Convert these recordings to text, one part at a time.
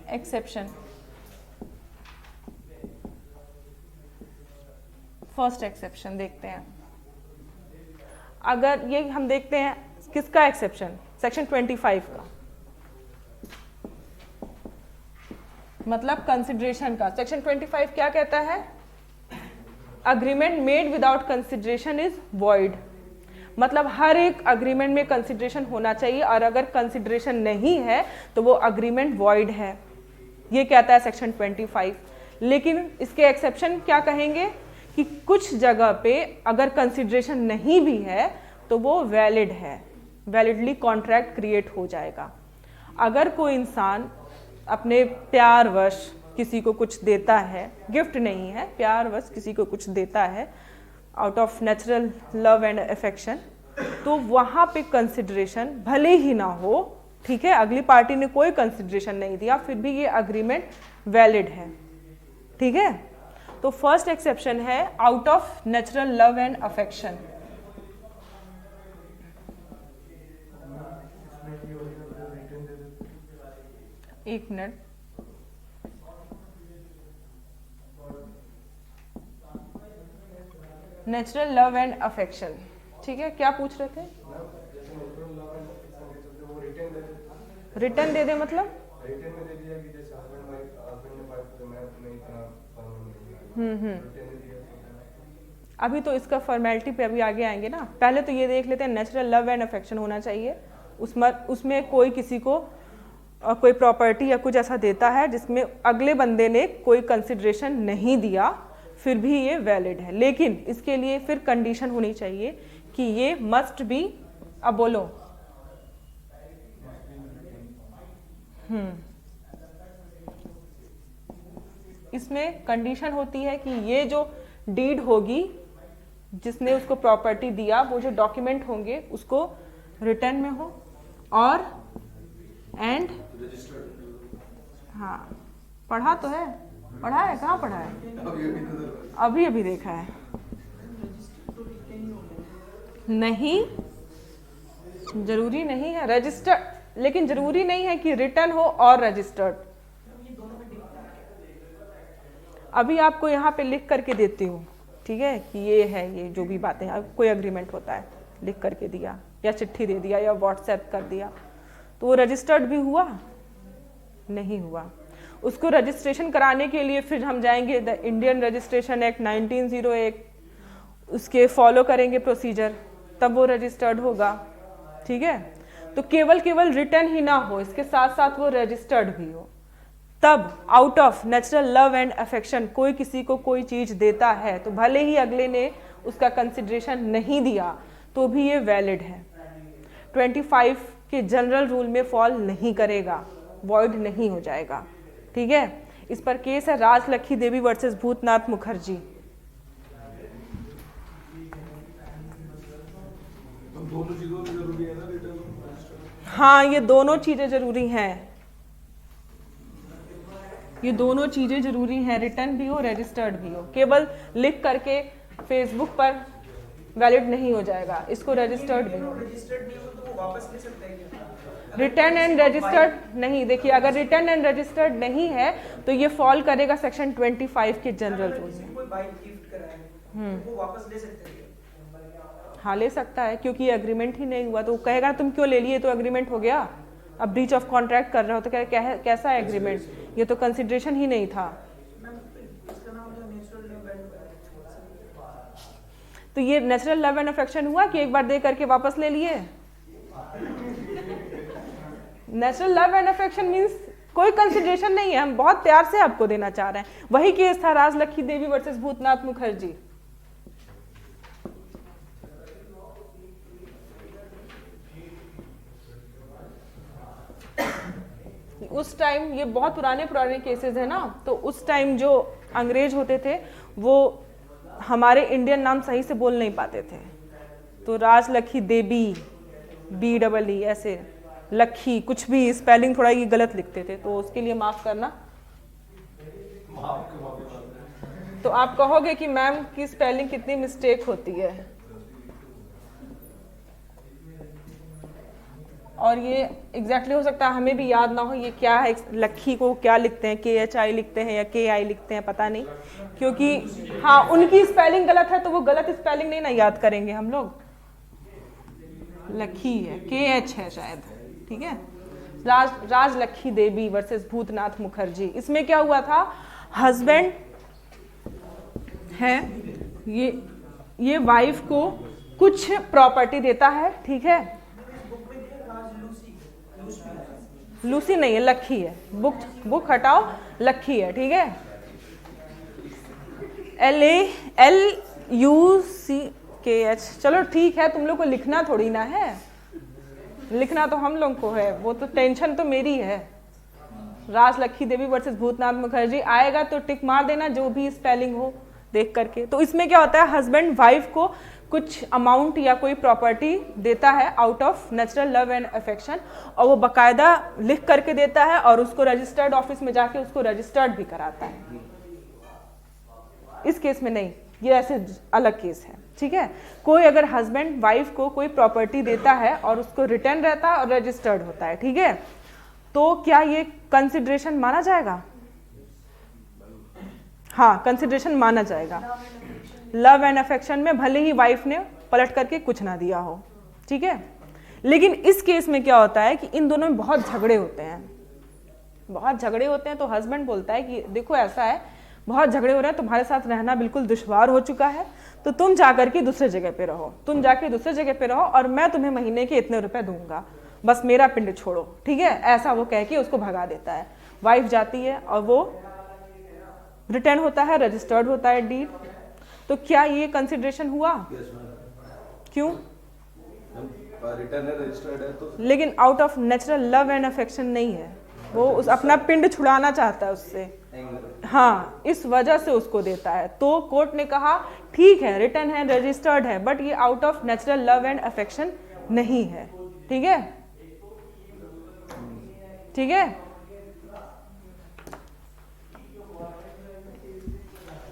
Exception, first exception देखते हैं। अगर ये हम देखते हैं किसका एक्सेप्शन, सेक्शन 25 का, मतलब कंसिडरेशन का। सेक्शन 25 क्या कहता है? Agreement made without consideration is void. मतलब हर एक अग्रीमेंट में कंसिडरेशन होना चाहिए, और अगर कंसिडरेशन नहीं है तो वो अग्रीमेंट वॉइड है, ये कहता है सेक्शन 25। लेकिन इसके एक्सेप्शन क्या कहेंगे कि कुछ जगह पे अगर कंसिडरेशन नहीं भी है तो वो वैलिड है, वैलिडली कॉन्ट्रैक्ट क्रिएट हो जाएगा। अगर कोई इंसान अपने प्यारवश किसी को कुछ देता है, गिफ्ट नहीं है, प्यारवश किसी को कुछ देता है out of natural love and affection, तो वहाँ पे कंसिडरेशन भले ही ना हो, ठीक है, अगली पार्टी ने कोई कंसिडरेशन नहीं दिया, फिर भी ये अग्रीमेंट वैलिड है, ठीक है। तो फर्स्ट एक्सेप्शन है out of natural love and affection. एक minute, natural love and affection, ठीक है। क्या पूछ रहे थे? रिटर्न दे दे मतलब अभी तो इसका फॉर्मेलिटी पे अभी आगे आएंगे ना, पहले तो ये देख लेते हैं नेचुरल लव एंड अफेक्शन होना चाहिए। उसमें कोई किसी को कोई प्रॉपर्टी या कुछ ऐसा देता है जिसमें अगले बंदे ने कोई कंसिडरेशन नहीं दिया, फिर भी ये वैलिड है। लेकिन इसके लिए फिर कंडीशन होनी चाहिए कि ये मस्ट बी, अब बोलो, इसमें कंडीशन होती है कि ये जो डीड होगी, जिसने उसको प्रॉपर्टी दिया, वो जो डॉक्यूमेंट होंगे उसको रिटर्न में हो, और एंड, हाँ पढ़ा तो है, पढ़ा है, कहाँ पढ़ा है? अभी अभी देखा है। नहीं, जरूरी नहीं है रजिस्टर्ड, लेकिन जरूरी नहीं है कि रिटर्न हो और रजिस्टर्ड। अभी आपको यहाँ पे लिख करके देती हूँ, ठीक है, कि ये है, ये जो भी बातें हैं, कोई अग्रीमेंट होता है लिख करके दिया या चिट्ठी दे दिया या व्हाट्सएप कर दिया, तो वो रजिस्टर्ड भी हुआ? नहीं हुआ। उसको रजिस्ट्रेशन कराने के लिए फिर हम जाएंगे द इंडियन रजिस्ट्रेशन एक्ट 1901, उसके फॉलो करेंगे प्रोसीजर, तब वो रजिस्टर्ड होगा, ठीक है। तो केवल रिटर्न ही ना हो, इसके साथ साथ वो रजिस्टर्ड भी हो, तब out of natural love and affection कोई किसी को कोई चीज देता है, तो भले ही अगले ने उसका कंसिडरेशन नहीं दिया तो भी ये वैलिड है, 25 के जनरल रूल में फॉल नहीं करेगा, वॉइड नहीं हो जाएगा, ठीक है। इस पर केस है राजलक्ष्मी देवी वर्सेस भूतनाथ मुखर्जी। दोनों चीजों में जरूरी है ना रिटर्न? हाँ, ये दोनों चीजें जरूरी हैं, ये दोनों चीजें जरूरी हैं, रिटर्न भी हो रजिस्टर्ड भी हो। केवल लिख करके फेसबुक पर वैलिड नहीं हो जाएगा, इसको रजिस्टर्ड भी हो। रिटर्न एंड रजिस्टर्ड नहीं, देखिए अगर रिटर्न एंड रजिस्टर्ड नहीं है तो ये फॉल करेगा सेक्शन 25 के जनरल रूल में। हाँ ले सकता है, क्योंकि ये अग्रीमेंट ही नहीं हुआ, तो कहेगा तुम क्यों ले लिए, तो अग्रीमेंट हो गया। अब ब्रीच ऑफ कॉन्ट्रैक्ट कर रहे हो तो कैसा है एग्रीमेंट, ये तो कंसिडरेशन ही नहीं था। तो ये नेचुरल लव एंड अफेक्शन हुआ कि एक बार दे करके वापस ले लिए? Natural love and affection means कोई कंसिडरेशन नहीं है, हम बहुत प्यार से आपको देना चाह रहे हैं। वही केस था राजलक्ष्मी देवी वर्सेस भूतनाथ मुखर्जी। उस टाइम, ये बहुत पुराने केसेस है ना, तो उस टाइम जो अंग्रेज होते थे वो हमारे इंडियन नाम सही से बोल नहीं पाते थे, तो राजलक्ष्मी देवी, BEE ऐसे, लक्ष्मी कुछ भी स्पेलिंग थोड़ा ये गलत लिखते थे, तो उसके लिए माफ करना। तो आप कहोगे कि मैम की स्पेलिंग कितनी मिस्टेक होती है। और ये एग्जैक्टली हो सकता है हमें भी याद ना हो ये क्या है, लक्खी को क्या लिखते हैं, KHI लिखते हैं या KI लिखते हैं, पता नहीं, क्योंकि हाँ उनकी स्पेलिंग गलत है तो वो गलत स्पेलिंग नहीं ना याद करेंगे हम लोग। लक्खी है, KH है शायद, ठीक है। राज लक्खी देवी वर्सेस भूतनाथ मुखर्जी। इसमें क्या हुआ था, हस्बैंड है, ये वाइफ को कुछ प्रॉपर्टी देता है, ठीक है। लूसी नहीं है, लक्खी है, बुक हटाओ, लक्खी है, ठीक है। LALUCKH। चलो ठीक है, तुम लोग को लिखना थोड़ी ना है, लिखना तो हम लोग को है, वो तो टेंशन तो मेरी है। राज लक्खी देवी वर्सेस भूतनाथ मुखर्जी आएगा तो टिक मार देना जो भी स्पेलिंग हो देख करके। तो इसमें क्या होता है, हस्बैंड वाइफ को कुछ अमाउंट या कोई प्रॉपर्टी देता है out of natural love and affection, और वो बकायदा लिख करके देता है और उसको रजिस्टर्ड ऑफिस में जाके उसको रजिस्टर्ड भी कराता है। इस केस में नहीं, ये ऐसे अलग केस है, ठीक है। कोई अगर हस्बैंड वाइफ को कोई प्रॉपर्टी देता है और उसको रिटर्न रहता है और रजिस्टर्ड होता है, ठीक है, तो क्या ये कंसिडरेशन माना जाएगा? हाँ, कंसिडरेशन माना जाएगा। लव एंड अफेक्शन में भले ही वाइफ ने पलट करके कुछ ना दिया हो, ठीक है। लेकिन इस केस में क्या होता है कि इन दोनों में बहुत झगड़े होते हैं, बहुत झगड़े होते हैं। तो हस्बैंड बोलता है कि देखो ऐसा है, बहुत झगड़े हो रहे हैं, तुम्हारे साथ रहना बिल्कुल दुश्वार हो चुका है, तो तुम जाकर के दूसरे जगह पे रहो, तुम जाके दूसरे जगह पे रहो और मैं तुम्हें महीने के इतने रुपए दूंगा, बस मेरा पिंड छोड़ो, ठीक है। ऐसा वो कह के उसको भगा देता है। वाइफ जाती है और वो रिटर्न होता है, रजिस्टर्ड होता है डीड। तो क्या ये कंसिडरेशन हुआ? क्यों? रिटर्न है, रजिस्टर्ड है तो। लेकिन out of natural love and affection नहीं है, वो उस अपना पिंड छुड़ाना चाहता है उससे, हाँ, इस वजह से उसको देता है। तो कोर्ट ने कहा ठीक है, रिटर्न है, रजिस्टर्ड है, बट ये out of natural love and affection नहीं है, ठीक है, ठीक है।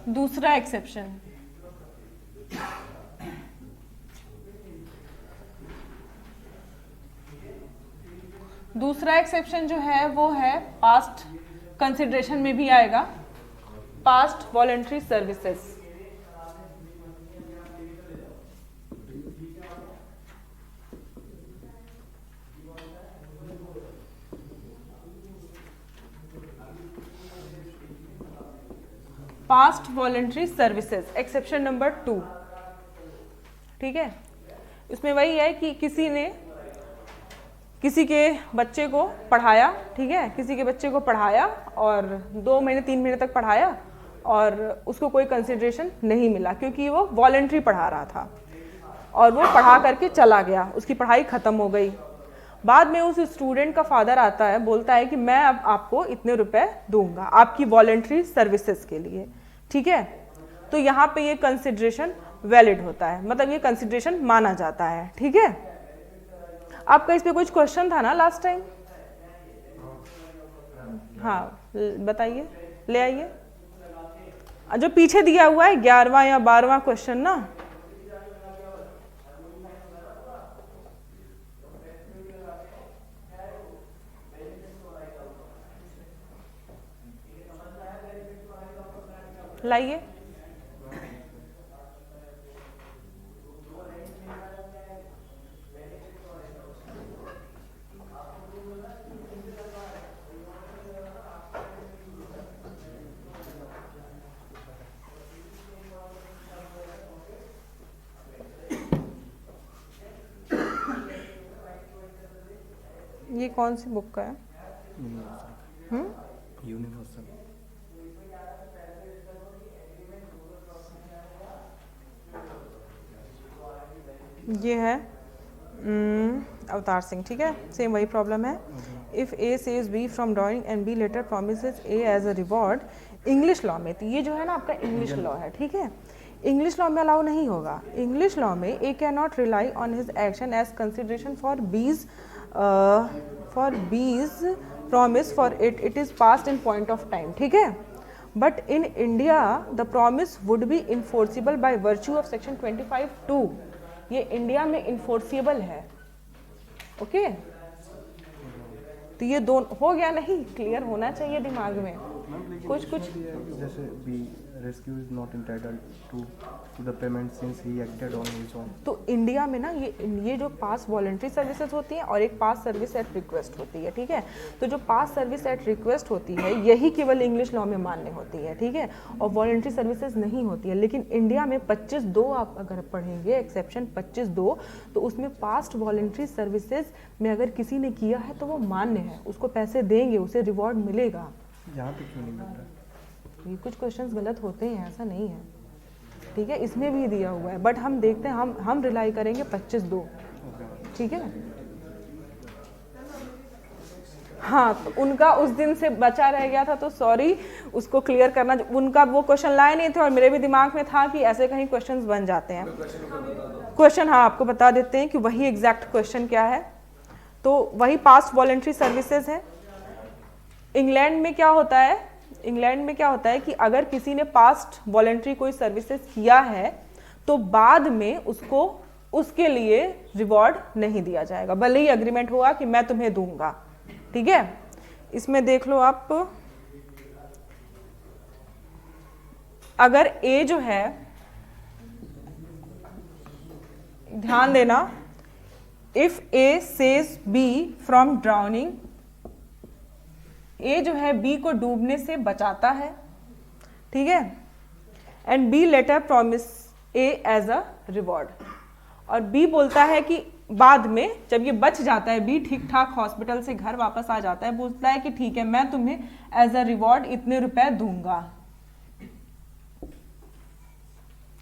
दूसरा एक्सेप्शन, दूसरा एक्सेप्शन जो है वो है पास्ट कंसिडरेशन में भी आएगा, past voluntary services. Past voluntary services exception number 2, ठीक है। इसमें वही है कि किसी ने किसी के बच्चे को पढ़ाया, ठीक है, किसी के बच्चे को पढ़ाया और 2 महीने 3 महीने तक पढ़ाया और उसको कोई कंसिडरेशन नहीं मिला क्योंकि वो वॉलंटरी पढ़ा रहा था और वो पढ़ा करके चला गया, उसकी पढ़ाई ख़त्म हो गई। बाद में उस स्टूडेंट का फादर आता है, बोलता है कि मैं अब आपको इतने रुपए दूंगा आपकी वॉलंटरी सर्विसेज के लिए, ठीक है। तो यहाँ पे ये कंसिडरेशन वैलिड होता है, मतलब ये कंसिडरेशन माना जाता है, ठीक है। आपका इस पे कुछ क्वेश्चन था ना लास्ट टाइम? हाँ बताइए, ले आइए। जो पीछे दिया हुआ है 11वां या 12वां क्वेश्चन ना, लाइए। ये कौन सी बुक का है? यूनिवर्सल। ये है अवतार सिंह, ठीक है, सेम वही प्रॉब्लम है। If A says B from drawing and B later promises A as a reward, English law में, तो ये जो है ना आपका इंग्लिश लॉ है, ठीक है। इंग्लिश लॉ में अलाउ नहीं होगा। इंग्लिश लॉ में A can not rely on his action as consideration for B's promise for it is past in point of time, ठीक है। But in India the promise would be enforceable by virtue of section 25(2). ये India में enforceable है, okay. तो ये दोनों हो गया, नहीं क्लियर होना चाहिए दिमाग में कुछ कुछ। जैसे B rescue is not entitled to the payment since he acted on his own. तो इंडिया में ना ये जो पास वॉलंटरी सर्विसेज होती हैं और एक पास सर्विस एट रिक्वेस्ट होती है, ठीक है। तो जो पास सर्विस एट रिक्वेस्ट होती है यही केवल इंग्लिश लॉ में मान्य होती है, ठीक है, और वॉलंटरी सर्विसेज नहीं होती है। लेकिन इंडिया में 25(2) आप अगर पढ़ेंगे एक्सेप्शन 25(2), तो उसमें पास्ट वॉलंटरी सर्विसेज में अगर किसी ने किया है तो वो मान्य है, उसको पैसे देंगे, उसे रिवॉर्ड मिलेगा। यहाँ पे क्यों नहीं मिल रहा? ये कुछ क्वेश्चंस गलत होते हैं, ऐसा नहीं है, ठीक है, इसमें भी दिया हुआ है, बट हम देखते हैं, हम रिलाई करेंगे 25(2), ठीक है। हाँ, तो उनका उस दिन से बचा रह गया था, तो सॉरी, उसको क्लियर करना, उनका वो क्वेश्चन लाए नहीं थे और मेरे भी दिमाग में था कि ऐसे कहीं क्वेश्चंस बन जाते हैं। क्वेश्चन हाँ आपको बता देते हैं कि वही एग्जैक्ट क्वेश्चन क्या है। तो वही पास्ट वॉलंटरी सर्विसेज है। इंग्लैंड में क्या होता है कि अगर किसी ने पास्ट वॉलंटरी कोई सर्विसेज किया है तो बाद में उसको उसके लिए रिवॉर्ड नहीं दिया जाएगा, भले ही अग्रीमेंट हुआ कि मैं तुम्हें दूंगा, ठीक है। इसमें देख लो आप, अगर ए जो है, ध्यान देना, if A says B from drowning, A जो है बी को डूबने से बचाता है, ठीक है, and B later promise A as a reward, और बी बोलता है कि बाद में जब ये बच जाता है, बी ठीक ठाक हॉस्पिटल से घर वापस आ जाता है, बोलता है कि ठीक है मैं तुम्हें एज अ रिवॉर्ड इतने रुपए दूंगा,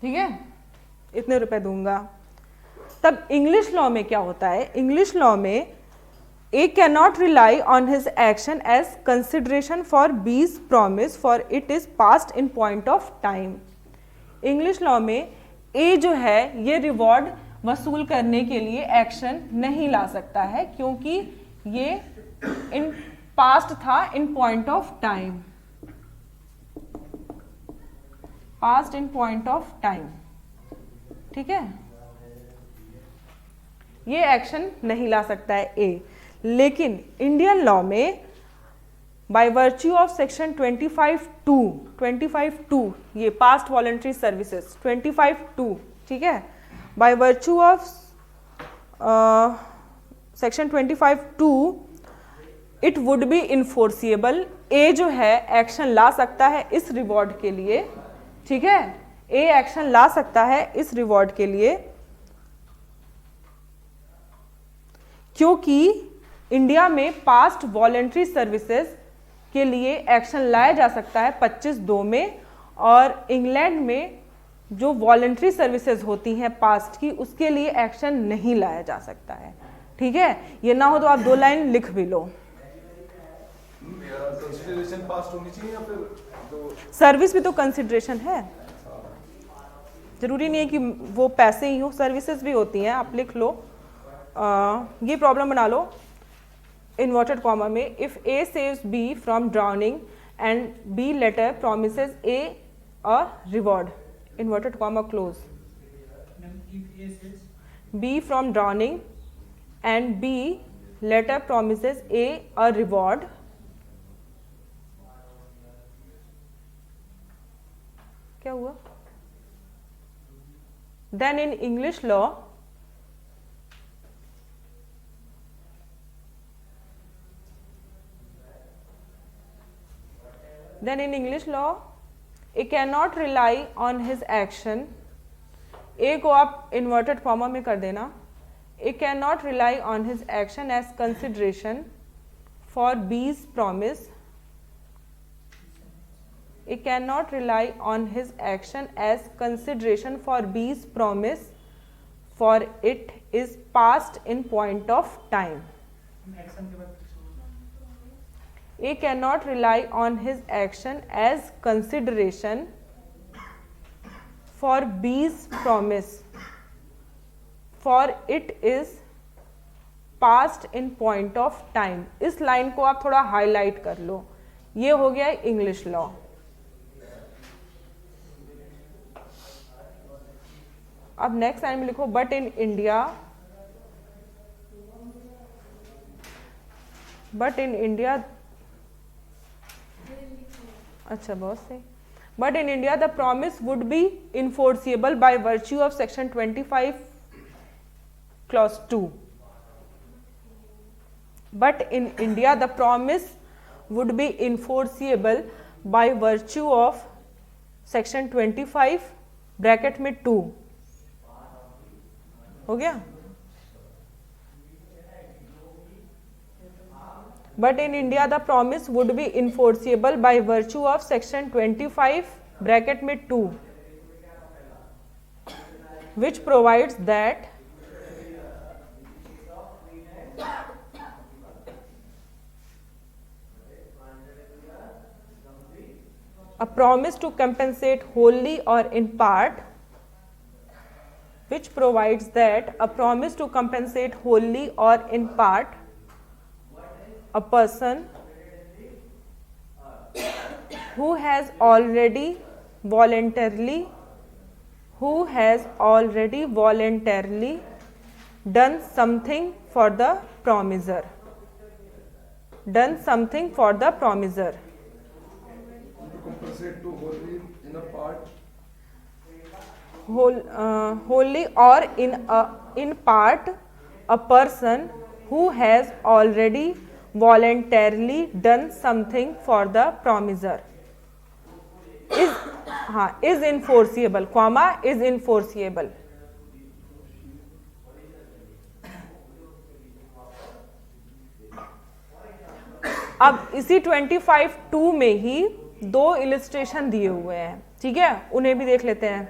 ठीक है, इतने रुपए दूंगा। तब इंग्लिश लॉ में क्या होता है, इंग्लिश लॉ में A cannot rely on his action as consideration for B's promise for it is past in point of time. English law में A जो है ये रिवॉर्ड वसूल करने के लिए एक्शन नहीं ला सकता है क्योंकि ये इन पास्ट था, in point of time, past in point of time, ठीक है, ये एक्शन नहीं ला सकता है A। लेकिन इंडियन लॉ में बाय वर्च्यू ऑफ सेक्शन 25(2) ये पास्ट वॉलंटरी सर्विसेज 25(2), ठीक है, by virtue of section 25(2) it would be enforceable. A जो है एक्शन ला सकता है इस रिवॉर्ड के लिए, ठीक है, ए एक्शन ला सकता है इस रिवॉर्ड के लिए क्योंकि इंडिया में पास्ट वॉलंटरी सर्विसेज के लिए एक्शन लाया जा सकता है 25(2) में, और इंग्लैंड में जो वॉलंटरी सर्विसेज होती हैं पास्ट की उसके लिए एक्शन नहीं लाया जा सकता है, ठीक है। ये ना हो तो आप 2 लाइन लिख भी लो। कंसीडरेशन पास्ट होनी चाहिए या फिर तो सर्विस भी तो कंसिडरेशन है, जरूरी नहीं है कि वो पैसे ही हो, सर्विसेज भी होती हैं, आप लिख लो। ये प्रॉब्लम बना लो इन्वर्टेड कॉमा में, if A saves B from drowning and B later promises A a reward, inverted comma close, B from drowning and B later promises A a reward, क्या हुआ, then in English law then in English law A cannot rely on his action, A को आप inverted comma में कर देना, A cannot rely on his action as consideration for B's promise, A cannot rely on his action as consideration for B's promise for it is past in point of time. A cannot rely on his action as consideration for B's promise for it is past in point of time. इस line को आप थोड़ा highlight कर लो, ये हो गया English law. अब नेक्स्ट लाइन में लिखो, but in India but in India, अच्छा बहुत सही, but in India the promise would be enforceable by virtue of section 25 clause 2. But in India the promise would be enforceable by virtue of section 25 bracket में 2. हो गया. But in India the promise would be enforceable by virtue of section 25 bracket में 2, which provides that a promise to compensate wholly or in part, which provides that a promise to compensate wholly or in part a person who has already voluntarily done something for the promiser, compensate to wholly in a part, wholly or in part a person who has already voluntarily done something for the promiser is enforceable, is enforceable. अब इसी 25(2) में ही 2 illustration दिए हुए हैं, ठीक है, उन्हें भी देख लेते हैं.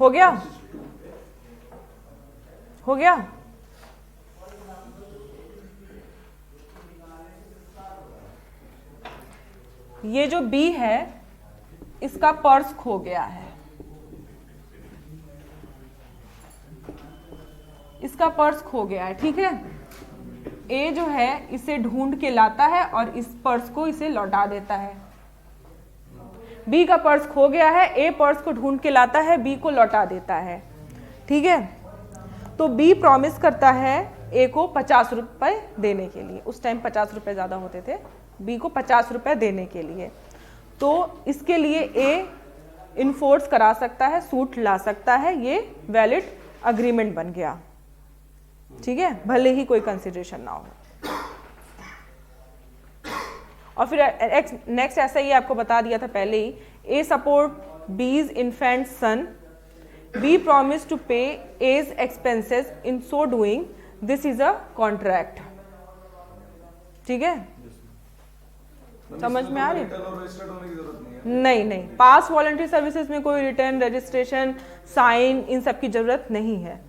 हो गया. ये जो B है इसका पर्स खो गया है, ठीक है. A जो है इसे ढूंढ के लाता है और इस पर्स को इसे लौटा देता है. B का पर्स खो गया है, A पर्स को ढूंढ के लाता है, B को लौटा देता है, ठीक है. तो B प्रॉमिस करता है A को 50 रुपए देने के लिए. उस टाइम 50 रुपए ज़्यादा होते थे. B को 50 रुपए देने के लिए, तो इसके लिए A इन्फोर्स करा सकता है, सूट ला सकता है. ये वैलिड अग्रीमेंट बन गया, ठीक है, भले ही कोई कंसिडरेशन ना हो. और फिर नेक्स्ट ऐसा ही आपको बता दिया था पहले ही. A support B's infant son. B promised to pay A's expenses. In so doing, this is a contract. ठीक है, समझ में आ रही? रजिस्टर्ड होने की जरूरत नहीं है. नहीं, पास वॉलंटरी सर्विसेज में कोई रिटर्न, रजिस्ट्रेशन, साइन, इन सब की जरूरत नहीं है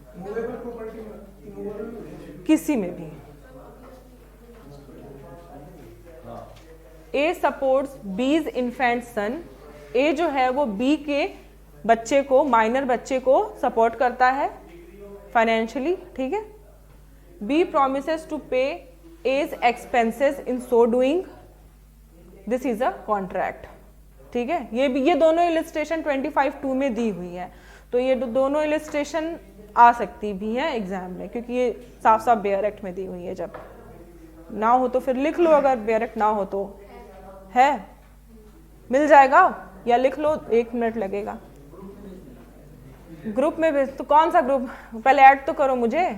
किसी में भी. A supports B's infant son. A जो है वो B के बच्चे को, माइनर बच्चे को सपोर्ट करता है फाइनेंशियली, ठीक है. B promises to pay A's expenses. In so doing, this is a contract, ठीक है. ये दोनों इलिस्ट्रेशन 25(2) में दी हुई है, तो ये दोनों इलिस्ट्रेशन आ सकती भी हैं एग्जाम में, क्योंकि ये साफ साफ बेयर एक्ट में दी हुई है. जब ना हो तो फिर लिख लो, अगर बेयर एक्ट ना हो तो है, मिल जाएगा, या लिख लो, 1 मिनट लगेगा. ग्रुप में भेज, तो कौन सा ग्रुप, पहले ऐड तो करो मुझे.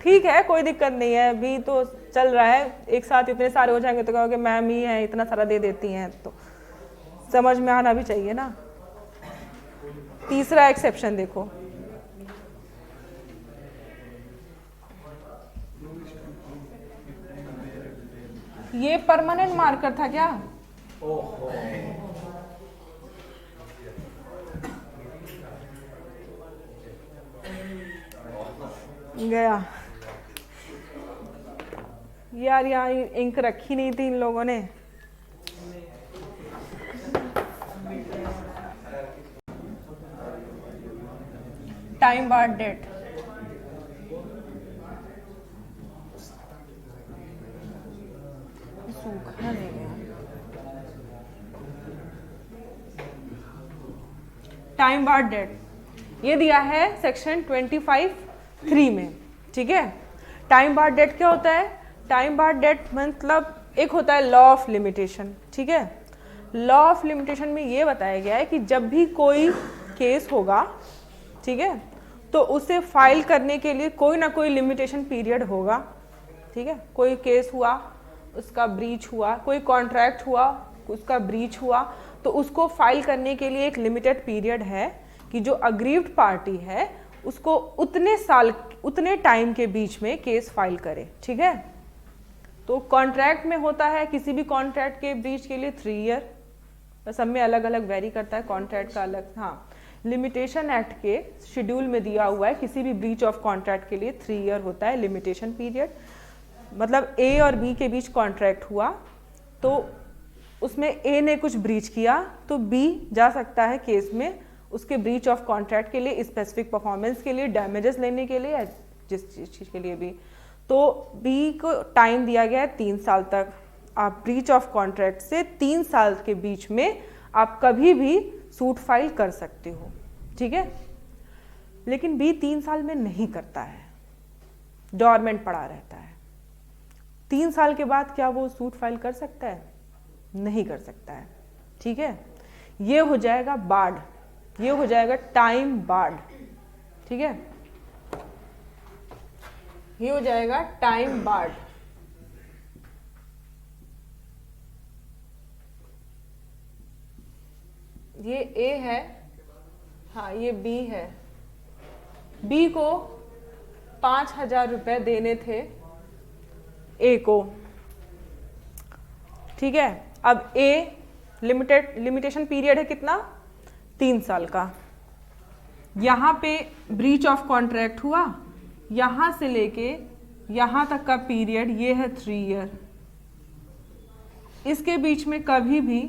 ठीक है, कोई दिक्कत नहीं है, अभी तो चल रहा है. एक साथ इतने सारे हो जाएंगे तो कहोगे मैम ही है, इतना सारा दे देती हैं, तो समझ में आना भी चाहिए ना. तीसरा एक्सेप्शन देखो, ये परमानेंट मार्कर था क्या? गया यार, यहाँ इंक रखी नहीं थी इन लोगों ने. टाइम बार डेट, सूखा नहीं गया. टाइम बार डेट, ये दिया है सेक्शन 25(3) में, ठीक है। टाइम बार डेट क्या होता है? टाइम बार डेट मतलब एक होता है लॉ ऑफ लिमिटेशन, ठीक है। लॉ ऑफ लिमिटेशन में ये बताया गया है कि जब भी कोई केस होगा, ठीक है, तो उसे फाइल करने के लिए कोई ना कोई लिमिटेशन पीरियड होगा, ठीक है। कोई केस हुआ, उसका ब्रीच हुआ, कोई कॉन्ट्रैक्ट हुआ, उसका ब्रीच हुआ, तो उसको फाइल करने के लिए एक लिमिटेड पीरियड है कि जो अग्रीव्ड पार्टी है उसको उतने साल, उतने टाइम के बीच में केस फाइल करे, ठीक है। तो कॉन्ट्रैक्ट में होता है, किसी भी कॉन्ट्रैक्ट के ब्रीच के लिए 3 ईयर, सब में अलग अलग वेरी करता है, कॉन्ट्रैक्ट का अलग। हाँ, लिमिटेशन एक्ट के शेड्यूल में दिया हुआ है किसी भी ब्रीच ऑफ कॉन्ट्रैक्ट के लिए 3 ईयर होता है लिमिटेशन पीरियड। मतलब ए और बी के बीच कॉन्ट्रैक्ट हुआ, तो उसमें ए ने कुछ ब्रीच किया तो बी जा सकता है केस में उसके ब्रीच ऑफ कॉन्ट्रैक्ट के लिए, स्पेसिफिक परफॉर्मेंस के लिए, डैमेजेस लेने के लिए, जिस चीज़ के लिए भी। तो बी को टाइम दिया गया है 3 साल तक। आप ब्रीच ऑफ कॉन्ट्रैक्ट से 3 साल के बीच में आप कभी भी सूट फाइल कर सकते हो, ठीक है। लेकिन बी 3 साल में नहीं करता है, डॉर्मेंट पड़ा रहता है। 3 साल के बाद क्या वो सूट फाइल कर सकता है? नहीं कर सकता है, ठीक है। ये हो जाएगा बार्ड, ये हो जाएगा टाइम बार्ड, ठीक है। ये हो जाएगा टाइम बार्ड। ये ए है, हाँ ये बी है। बी को 5,000 रुपए देने थे ए को, ठीक है। अब ए लिमिटेशन पीरियड है कितना? 3 साल का। यहाँ पे ब्रीच ऑफ कॉन्ट्रैक्ट हुआ, यहाँ से लेके यहाँ तक का पीरियड ये है 3 ईयर। इसके बीच में कभी भी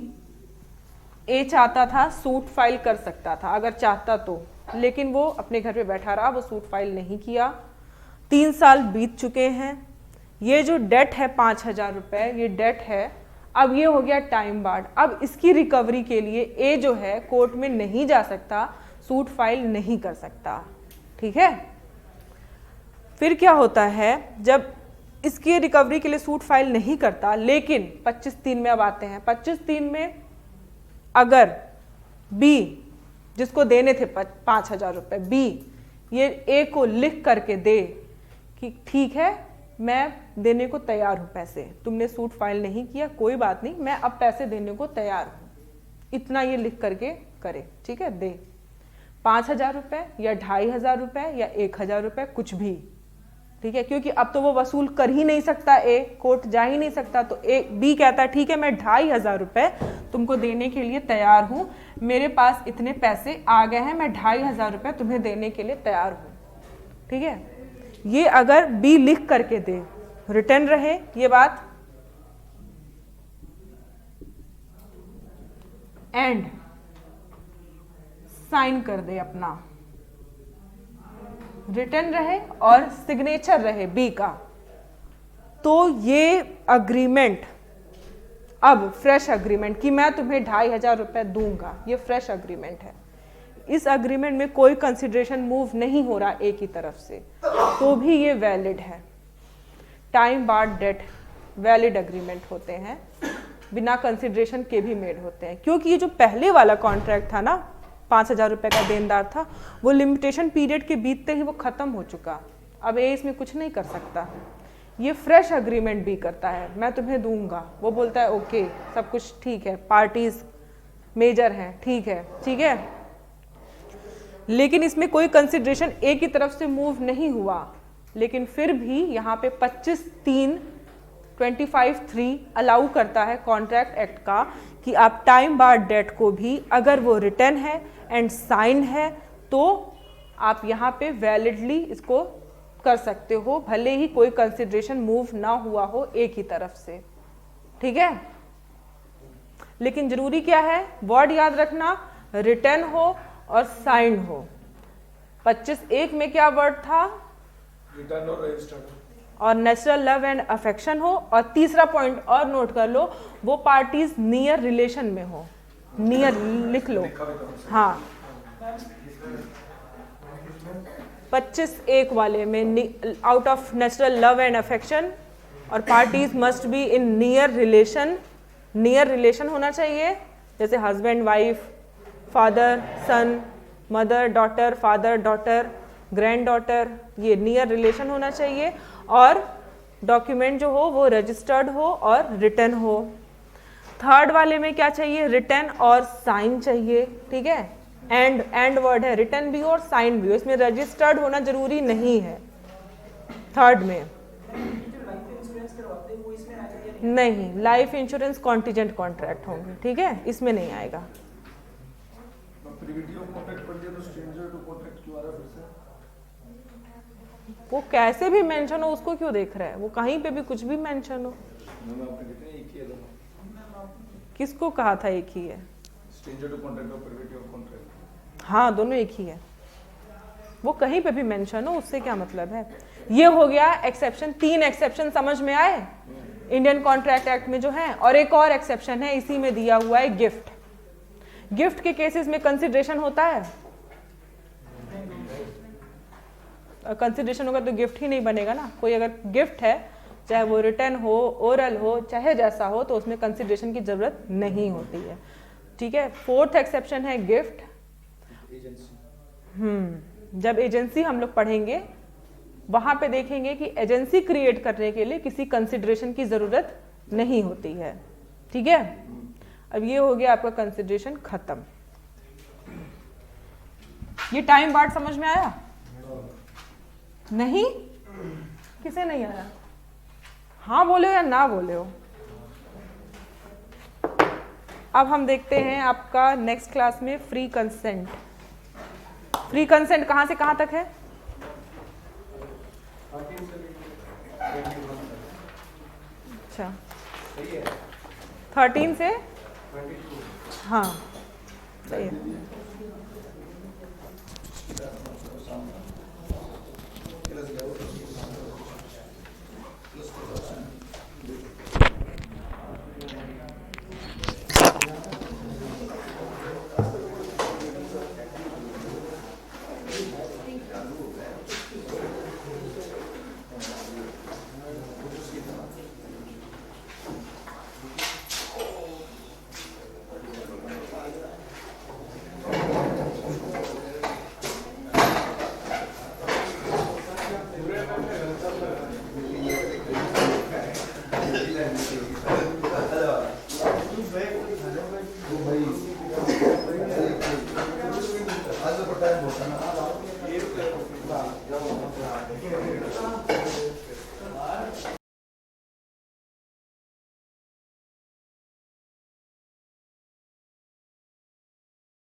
ए चाहता था सूट फाइल कर सकता था अगर चाहता तो, लेकिन वो अपने घर पे बैठा रहा, वो सूट फाइल नहीं किया। 3 साल बीत चुके हैं। ये जो डेट है 5,000 रुपए, ये डेट है। अब ये हो गया टाइम बार्ड। अब इसकी रिकवरी के लिए ए जो है कोर्ट में नहीं जा सकता, सूट फाइल नहीं कर सकता, ठीक है। फिर क्या होता है, जब इसकी रिकवरी के लिए सूट फाइल नहीं करता, लेकिन 25(3) में अब आते हैं। 25(3) में अगर बी जिसको देने थे 5,000 रुपए, बी ये ए को लिख करके दे कि ठीक है मैं देने को तैयार हूं पैसे, तुमने सूट फाइल नहीं किया कोई बात नहीं, मैं अब पैसे देने को तैयार हूं, इतना ये लिख करके करे, ठीक है, दे 5,000 रुपए या 2,500 रुपए या 1,000 रुपए, कुछ भी, ठीक है। क्योंकि अब तो वो वसूल कर ही नहीं सकता, ए कोर्ट जा ही नहीं सकता, तो ए बी कहता है ठीक है मैं 2,500 रुपए तुमको देने के लिए तैयार हूं, मेरे पास इतने पैसे आ गए हैं, मैं 2,500 रुपए तुम्हें देने के लिए तैयार हूं, ठीक है। ये अगर बी लिख करके दे, रिटर्न रहे ये बात, एंड साइन कर दे अपना, रिटर्न रहे और सिग्नेचर रहे बी का, तो ये अग्रीमेंट अब फ्रेश अग्रीमेंट कि मैं तुम्हें 2,500 रुपए दूंगा, ये फ्रेश अग्रीमेंट है। इस अग्रीमेंट में कोई कंसिडरेशन मूव नहीं हो रहा ए की तरफ से, तो भी ये वैलिड है। Time barred debt valid agreement होते हैं, बिना कंसिडरेशन के भी मेड होते हैं। क्योंकि ये जो पहले वाला कॉन्ट्रैक्ट था ना, 5,000 रुपए का देनदार था, वो लिमिटेशन पीरियड के बीतते ही वो खत्म हो चुका, अब ए इसमें कुछ नहीं कर सकता। ये फ्रेश अग्रीमेंट भी करता है, मैं तुम्हें दूंगा, वो बोलता है ओके सब कुछ ठीक है, पार्टीज मेजर हैं, ठीक है, ठीक है। लेकिन इसमें कोई कंसिडरेशन ए की तरफ से मूव नहीं हुआ, लेकिन फिर भी यहाँ पे 25(3) अलाउ करता है कॉन्ट्रैक्ट एक्ट का कि आप टाइम बार्ड डेट को भी अगर वो रिटर्न है एंड साइन है तो आप यहाँ पे वैलिडली इसको कर सकते हो, भले ही कोई कंसिडरेशन मूव ना हुआ हो ए की तरफ से, ठीक है। लेकिन जरूरी क्या है, वर्ड याद रखना, रिटर्न हो और साइन हो। 25(1) में क्या वर्ड था? रिटर्न और रजिस्टर्ड, और नेचुरल लव एंड अफेक्शन हो। और तीसरा पॉइंट और नोट कर लो, वो पार्टीज नियर रिलेशन में हो, नियर लिख लो, हाँ 25(1) वाले में out of natural love and affection और parties must be in near relation. Near relation होना चाहिए, जैसे husband wife, father son, mother daughter, father daughter, granddaughter, ये नियर रिलेशन होना चाहिए। और डॉक्यूमेंट जो हो वो रजिस्टर्ड हो और रिटन हो। थर्ड वाले में क्या चाहिए, रिटन और साइन चाहिए, ठीक है। एंड वर्ड है, रिटन भी हो और साइन भी हो, इसमें रजिस्टर्ड होना जरूरी नहीं है। थर्ड में नहीं, लाइफ इंश्योरेंस कॉन्टिजेंट कॉन्ट्रैक्ट होंगे, ठीक है, इसमें नहीं आएगा। प्रिविटी ऑफ कॉन्ट्रैक्ट पढ़ लिया तो स्ट्रेंजर टू कॉन्ट्रैक्ट क्यों आ रहा है फिर से? वो कैसे भी मेंशन हो उसको क्यों देख रहा है, वो कहीं पे भी कुछ भी मेंशन हो। मैम आपने कितने एक ही है दोनों? किसको कहा था एक ही है? स्ट्रेंजर टू कॉन्ट्रैक्ट और प्रिविटी ऑफ कॉन्ट्रैक्ट। हाँ, दोनों एक ही है, वो कहीं पे भी मेंशन हो उससे क्या मतलब है। ये हो गया एक्सेप्शन। 3 एक्सेप्शन समझ में आए इंडियन कॉन्ट्रैक्ट एक्ट में जो है। और एक और एक्सेप्शन है इसी में दिया हुआ है, गिफ्ट। गिफ्ट के केसेस में कंसिडरेशन होता है, कंसिडरेशन होगा तो गिफ्ट ही नहीं बनेगा ना। कोई अगर गिफ्ट है, चाहे वो रिटर्न हो, ओरल हो, चाहे जैसा हो, तो उसमें कंसिडरेशन की जरूरत नहीं होती है, ठीक है। 4th एक्सेप्शन है गिफ्ट। जब एजेंसी हम लोग पढ़ेंगे वहां पे देखेंगे कि एजेंसी क्रिएट करने के लिए किसी कंसिडरेशन की जरूरत नहीं होती है, ठीक है। अब ये हो गया आपका कंसिडरेशन खत्म। ये टाइम बार्ट समझ में आया? नहीं? किसे नहीं आया? हाँ बोले हो या ना बोले हो? अब हम देखते हैं आपका नेक्स्ट क्लास में फ्री कंसेंट। फ्री कंसेंट कहां से कहां तक है? अच्छा, 13 से 22। हाँ सही है। आज तो टाइम होता ना।